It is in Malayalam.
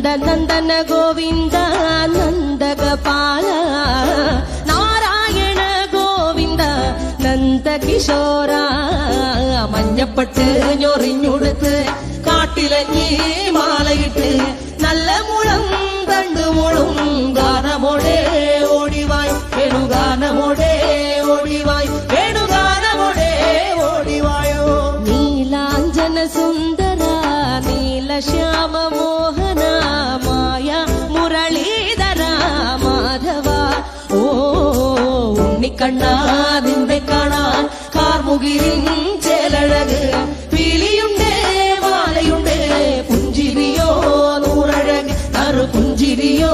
നന്ദന ഗോവിന്ദ നന്ദഗപാല നാരായണ ഗോവിന്ദ നന്ദകിശോര മഞ്ഞപ്പട്ട് ഞൊറിഞ്ഞുടുത്ത് കാട്ടിലഞ്ഞി മാലയിട്ട് നല്ല മുളം തണ്ടുമുളും ഗാനമോടെ ഓടിവായ് വേണുഗാനമോടെ ഓടിവായ് വേണുഗാനമോടെ ഓടിവായോ നീലാഞ്ജന സുന്ദര നീലശ്യാമ മോഹന മായ മുരളീധര മാധവ ഓ ഉണ്ണിക്കണ്ണാ നിന്നെ കാണാൻ കാർമുകിലിൻ ചേലഴക് പീലിയുണ്ടേ മാലയുണ്ടേ പുഞ്ചിരിയോ നൂറഴക് നറു പുഞ്ചിരിയോ